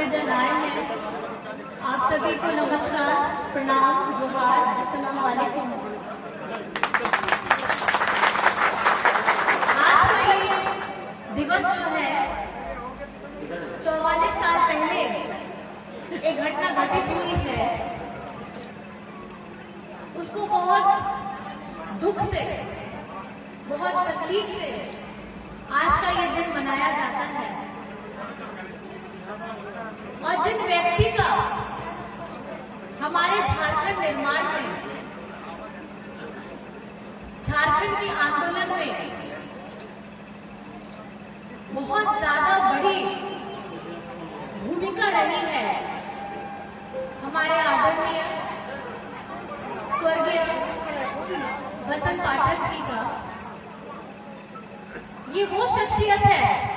भक्तजन आए हैं, आप सभी को नमस्कार, प्रणाम, जोहार, अस्सलाम वालेकुम। आज का ये दिवस जो है 44 साल पहले एक घटना घटित हुई है, उसको बहुत दुख से, बहुत तकलीफ से आज का ये दिन मनाया जाता है। और जिन व्यक्ति का हमारे झारखंड निर्माण में, झारखंड के आंदोलन में बहुत ज्यादा बड़ी भूमिका रही है, हमारे आदरणीय स्वर्गीय बसंत पाठक जी का, ये वो शख्सियत है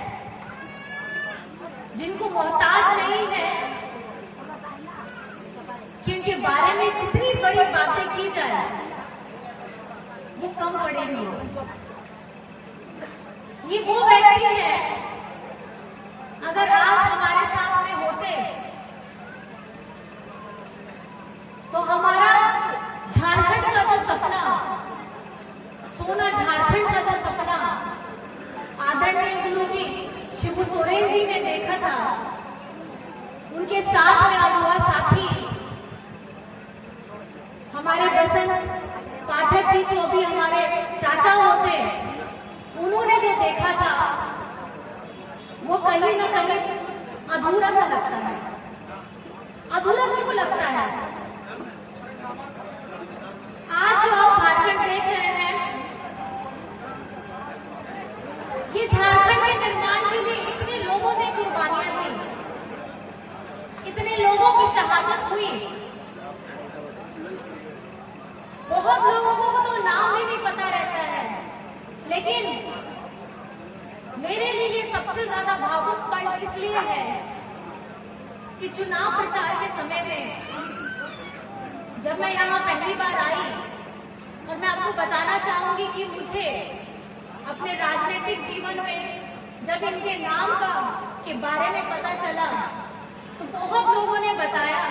जिनको मोहताज नहीं है कि उनके बारे में जितनी बड़ी बातें की जाए वो कम पड़ेगी। ये वो व्यक्ति है, अगर आज हमारे साथ में होते तो हमारा झारखंड का जो सपना, सोना झारखंड का जो सपना आदरणीय गुरु जी शिबू सोरेन जी ने देखा था, उनके साथ में अगुआ साथी हमारे बसंत पाठक जी जो भी हमारे चाचा होते, उन्होंने जो देखा था वो कहीं न कहीं अधूरा सा लगता है। अधूरा क्यों लगता है? आज जो आप झारखंड देख रहे हैं, ये झारखंड के निर्माण के लिए इतने लोगों ने कुर्बानियां दी, इतने लोगों की शहादत हुई, बहुत लोगों को तो नाम भी नहीं पता रहता है, लेकिन मेरे लिए ये सबसे ज्यादा भावुक पल इसलिए है कि चुनाव प्रचार के समय में जब मैं यहाँ पहली बार आई, और मैं आपको बताना चाहूंगी कि मुझे अपने राजनीतिक जीवन में जब इनके नाम का के बारे में पता चला तो बहुत लोगों ने बताया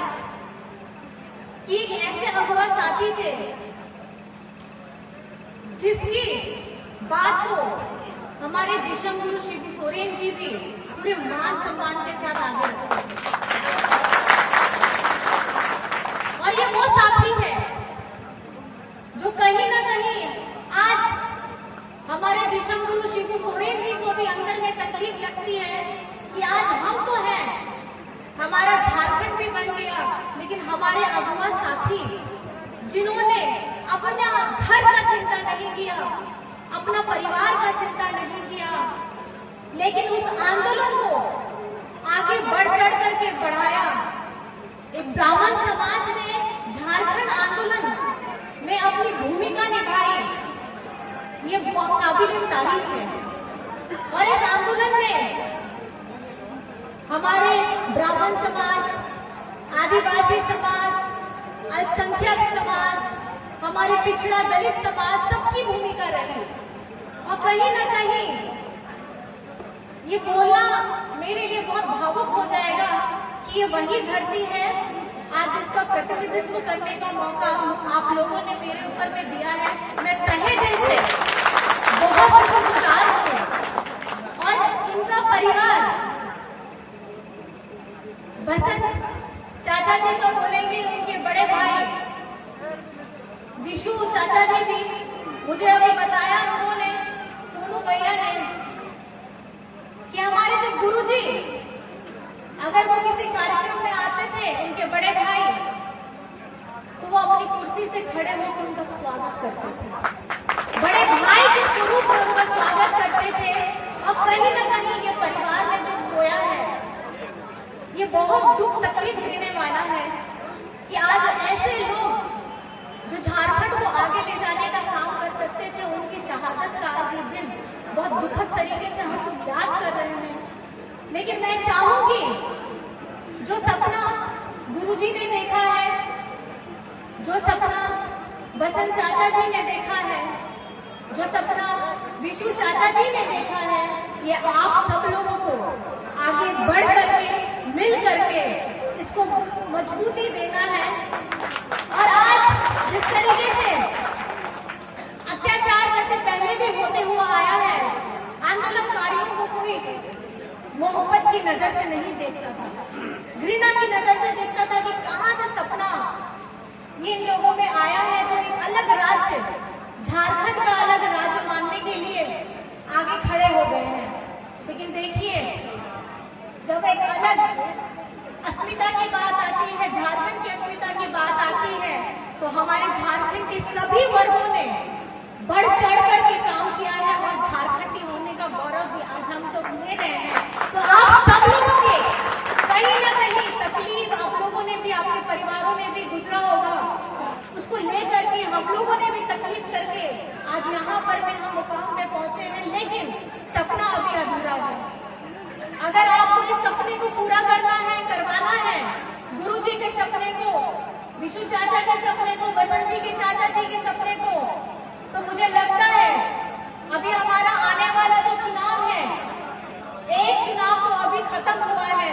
कि एक ऐसे अगुआ साथी थे जिसकी बात को हमारे विषम गुरु शिबू सोरेन जी भी पूरे मान सम्मान के साथ आगे रखते। और ये वो साथी है जो कहीं ना कहीं आज हमारे विषम गुरु शिबू सोरेन जी को भी अंदर में तकलीफ लगती है कि आज हम तो हैं, हमारा झारखंड भी बन गया, लेकिन हमारे अगुआ साथी जिन्होंने अपना घर का चिंता नहीं किया, अपना परिवार का चिंता नहीं किया, लेकिन उस आंदोलन को आगे बढ़ चढ़ करके बढ़ाया। एक ब्राह्मण समाज ने झारखंड आंदोलन में अपनी भूमिका निभाई, ये काबिल तारीफ है। और इस आंदोलन में हमारे ब्राह्मण समाज, आदिवासी समाज, अल्पसंख्यक समाज, हमारे पिछड़ा दलित समाज, सबकी भूमिका रही। और कहीं ना कहीं ये बोलना मेरे लिए बहुत भावुक हो जाएगा कि ये वही धरती है आज जिसका प्रतिनिधित्व करने का मौका आप लोगों ने मेरे ऊपर में दिया है। मैं तहे दिल से बहुत शुक्रगुजार हूँ। और इनका परिवार, बसंत चाचा जी तो बोलेंगे, उनके बड़े भाई विशु चाचा जी भी मुझे अभी बताया उन्होंने, सोनू भैया ने, कि हमारे जो गुरुजी अगर वो किसी कार्यक्रम में आते थे, उनके बड़े भाई, तो वो अपनी कुर्सी से खड़े होकर उनका स्वागत करते थे। बड़े भाई के स्वरूप में उनका स्वागत करते थे। और कहीं न कहीं ये परिवार ने जो खोया है, ये बहुत दुख तकलीफ देने वाला है कि आज ऐसे लोग जो झारखंड को आगे ले जाने का काम कर सकते थे, उनकी शहादत का आज ये दिन बहुत दुखद तरीके से हम लोग याद कर रहे हैं। लेकिन मैं चाहूंगी, जो सपना गुरुजी ने देखा है, जो सपना बसंत चाचा जी ने देखा है, जो सपना विशु चाचा जी ने देखा है, ये आप सब लोगों को आगे बढ़ करके, मिल करके मजबूती देना है। और आज जिस तरीके से अत्याचार जैसे पहले भी होते हुआ आया है, आंदोलनकारियों को कोई मोहब्बत की नजर से नहीं देखता था, घृणा की नजर से देखता था कि कहां से सपना ये इन लोगों में आया है जो एक अलग राज्य, झारखंड का अलग राज्य मानने के लिए आगे खड़े हो गए हैं। लेकिन देखिए, जब एक अलग अस्मिता की बात आती है, झारखंड की अस्मिता की बात आती है, तो हमारे झारखंड के सभी वर्गों ने बढ़ चढ़ करके काम किया है और झारखंडी होने का गौरव भी आज हम तो ले रहे हैं। तो आप सब लोगों के कहीं ना कहीं तकलीफ आप लोगों ने भी, आपके परिवारों ने भी गुजरा होगा, उसको लेकर के हम लोगों ने भी तकलीफ करके आज यहाँ पर भी हम मुकाम में पहुंचे हैं। लेकिन सपना अभी अधूरा है। अगर आपको इस सपने को पूरा करना है, करवाना है, गुरुजी के सपने को, विशु चाचा के सपने को, बसंत जी के चाचा जी के सपने को, तो मुझे लगता है अभी हमारा आने वाला जो चुनाव है, एक चुनाव तो अभी खत्म हुआ है,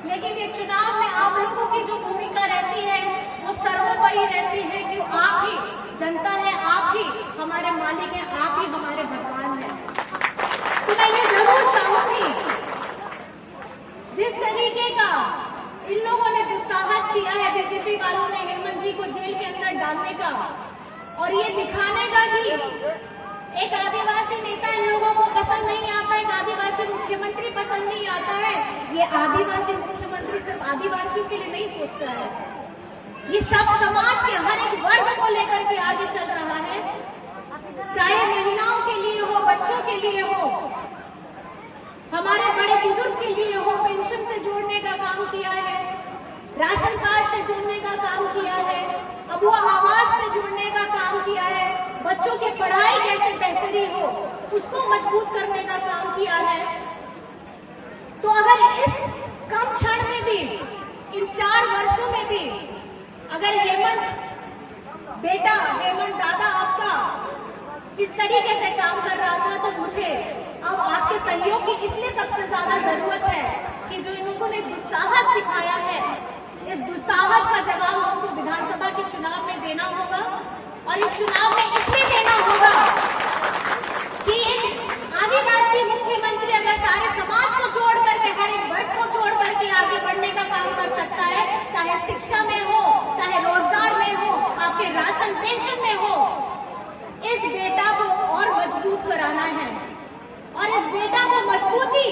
लेकिन ये चुनाव में आप लोगों की जो भूमिका रहती है वो सर्वोपरि रहती है कि आप ही जनता है, आप ही हमारे मालिक हैं, आप ही हमारे भगवान हैं। तो मैं ये जरूर चाहूंगी, जिस तरीके का इन लोगों ने दुस्साहस किया है बीजेपी वालों ने हेमंत जी को जेल के अंदर डालने का, और ये दिखाने का कि एक आदिवासी नेता इन लोगों को पसंद नहीं आता, एक आदिवासी मुख्यमंत्री पसंद नहीं आता है। ये आदिवासी मुख्यमंत्री सिर्फ आदिवासियों के लिए नहीं सोचता है, ये सब समाज के हर एक वर्ग को लेकर के आगे चल रहा है, चाहे महिलाओं के लिए हो, बच्चों के लिए हो, हमारे बड़े बुजुर्ग के लिए हो। पेंशन से जोड़ने का काम किया है, राशन कार्ड से जोड़ने का काम किया है, अबुआ आवाज से जुड़ने का काम किया है, बच्चों की पढ़ाई कैसे बेहतरी हो उसको मजबूत करने का काम किया है। तो अगर इस कम क्षण में भी, इन 4 वर्षों में भी अगर हेमंत बेटा, हेमंत दादा आपका इस तरीके से काम कर रहा था, तो मुझे अब आपके सहयोग की इसलिए सबसे ज्यादा जरूरत है कि जो इन लोगों ने दुस्साहस दिखाया है, इस दुस्साहस का जवाब हमको विधानसभा के चुनाव में देना होगा। और इस चुनाव में इसलिए देना होगा कि एक आदिवासी मुख्यमंत्री अगर सारे समाज को जोड़ करके, हर एक वर्ग को जोड़ करके आगे बढ़ने का काम कर सकता है, चाहे शिक्षा में हो, चाहे रोजगार में हो, आपके राशन पेंशन में हो, इस बेटा को और मजबूत कराना है। और इस बेटा को मजबूती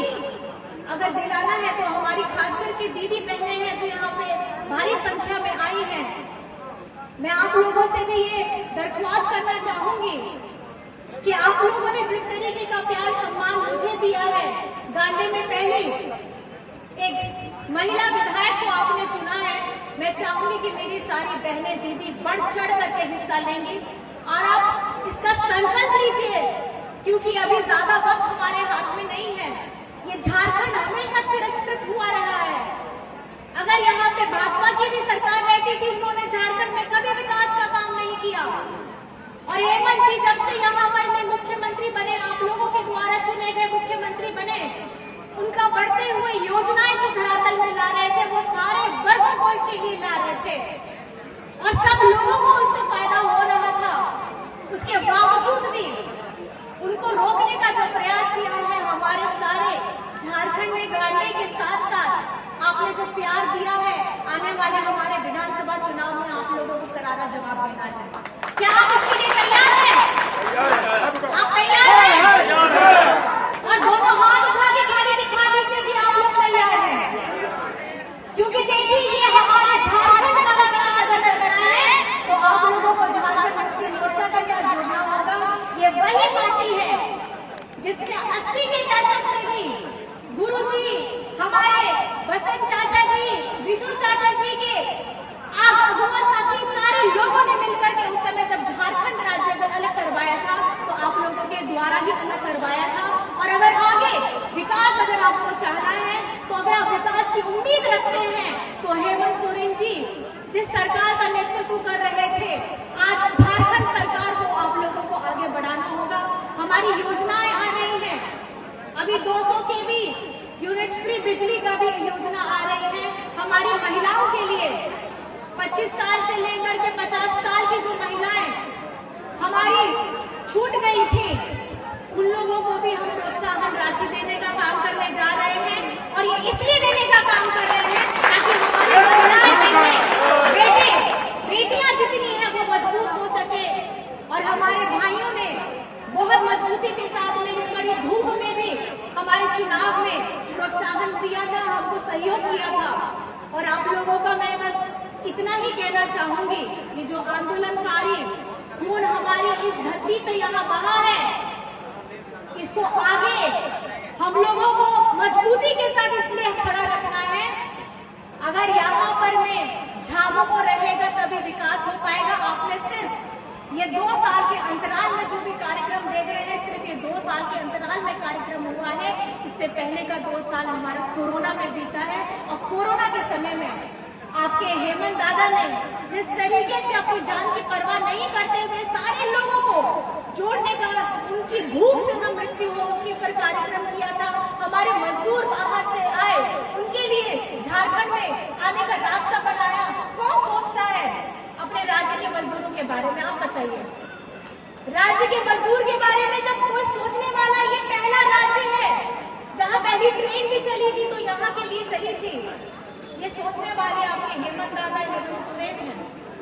अगर दिलाना है तो हमारी खासकर के दीदी बहनें हैं जो यहाँ पे भारी संख्या में आई हैं, मैं आप लोगों से भी ये दरख्वास्त करना चाहूंगी कि आप लोगों ने जिस तरीके का प्यार सम्मान मुझे दिया है, गांधी में पहली एक महिला विधायक को आपने चुना है, मैं चाहूंगी कि मेरी सारी बहनें दीदी बढ़ चढ़ करके हिस्सा लेंगी और आप इसका संकल्प लीजिए, क्योंकि अभी ज्यादा वक्त हमारे हाथ में नहीं है। ये झारखंड हमेशा तिरस्कृत हुआ रहा है। अगर यहाँ पे भाजपा की भी सरकार रहती थी, उन्होंने झारखंड में कभी विकास का काम नहीं किया। और हेमंत जी जब से यहाँ पर में मुख्यमंत्री बने, आप लोगों के द्वारा चुने गए मुख्यमंत्री बने, उनका बढ़ते हुए योजनाएं जो धरातल में ला रहे थे वो सारे वर्ग को के लिए ला रहे थे और सब लोगों को उससे फायदा हो रहा था। उसके बावजूद भी उनको रोकने का जो प्रयास किया है, हमारे सारे झारखंड में गांधी के साथ साथ आपने जो प्यार दिया है, आने वाले हमारे विधानसभा चुनाव में आप लोगों को करारा जवाब देना है। क्या आप इसके लिए तैयार हैं? आप तैयार हैं? और दोनों हाथ उठा के खाली दिखा दीजिए कि आप लोग तैयार हैं, क्योंकि देखिए ये हमारे झारखंड का विकास अगर करना है तो आप लोगों को झारखंड मुक्ति मोर्चा के साथ जुड़ना होगा। ये वही पार्टी है जिसने 80 के दशक में भी गुरुजी, हमारे बसंत चाचा जी, विशु चाचा जी के साथी सारे लोगों ने मिलकर के उस समय जब झारखंड राज्य अगर अलग करवाया था तो आप लोगों के द्वारा ही अलग करवाया था। और अगर आगे विकास अगर आपको चाहना है, तो अगर आप विकास की उम्मीद रखते हैं, तो हेमंत सोरेन जी जिस सरकार का नेतृत्व कर रहे थे, आज झारखंड सरकार को आप लोगों को आगे बढ़ाना होगा। हमारी योजनाएं आ रही हैं, अभी 200 के भी यूनिट फ्री बिजली का भी योजना आ रही है हमारी महिलाओं के लिए। 25 साल से लेकर के 50 साल की जो महिलाएं हमारी छूट गई थी, उन लोगों को भी हम प्रोत्साहन राशि देने का काम करने जा रहे हैं। और ये इसलिए देने का काम कर रहे हैं ताकि हमारी महिलाएं, बेटे बेटियां जितनी हैं वो मजबूत हो सके। और हमारे भाइयों ने बहुत मजबूती के साथ में इस बड़ी धूप में भी हमारे चुनाव में प्रोत्साहन दिया था, हमको सहयोग किया था। और आप लोगों का मैं बस इतना ही कहना चाहूंगी कि जो आंदोलनकारी खून हमारी इस धरती पे यहाँ बहा है, इसको आगे हम लोगों को मजबूती के साथ इसलिए खड़ा रखना है। अगर यहाँ पर में झामुमो रहेगा तभी विकास हो पाएगा। आपने सिर्फ ये 2 साल के अंतराल में जो भी कार्यक्रम देख रहे हैं, सिर्फ ये 2 साल के अंतराल में कार्यक्रम हुआ है। इससे पहले का 2 साल हमारा कोरोना में बीता है। और कोरोना के समय में आपके हेमंत दादा ने जिस तरीके से अपनी जान की परवाह नहीं करते हुए सारे लोगों को जोड़ने का, उनकी भूख से न मृत्यु हो उसके ऊपर कार्यक्रम किया था। हमारे मजदूर बाहर से आए, उनके लिए झारखंड में आने का रास्ता बनाया। कौन सोचता है अपने राज्य के मजदूरों के बारे में? आप बताइए। राज्य के मजदूर के बारे में जब कोई सोचने वाला, ये पहला राज्य है जहां पहली ट्रेन भी चली थी तो यहाँ के लिए चली थी। ये सोचने वाले आपके हेमंत दादा सुरेश हैं।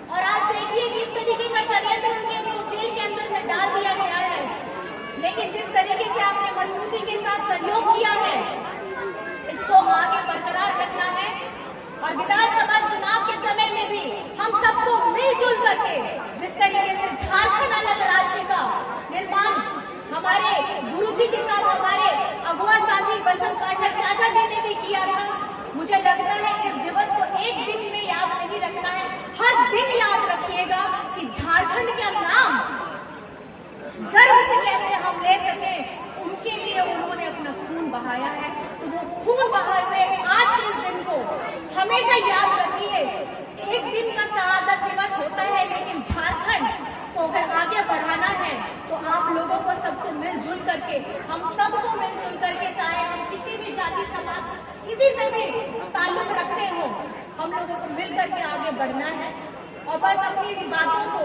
और आज देखिए कि इस तरीके का षड्यंत्र उनको जेल के अंदर में डाल दिया गया है। लेकिन जिस तरीके से आपने मजबूती के साथ सहयोग किया है, इसको आगे बरकरार रखना है। और विधानसभा चुनाव के समय में भी हम सबको मिलजुल करके, जिस तरीके से झारखंड अलग राज्य का निर्माण हमारे गुरुजी के साथ हमारे अगुआ साथी बसंत पाठक चाचा जी ने भी किया था, मुझे लगता है इस दिवस को एक दिन में याद नहीं रखना है, हर दिन याद रखिएगा कि झारखंड का नाम गर्व से कैसे हम ले सके। उनके लिए उन्होंने अपना खून बहाया है, तो वो खून बहाए हुए आज के इस दिन को हमेशा याद रखिए। एक दिन का शहादत दिवस होता है, लेकिन झारखंड को अगर आगे बढ़ाना है तो आप लोगों को सबको मिलजुल करके, हम सबको मिलजुल करके, चाहे हम किसी भी जाति समाज किसी से भी ताल्लुक रखते हो, हम लोगों को मिल करके आगे बढ़ना है। और बस अपनी बातों को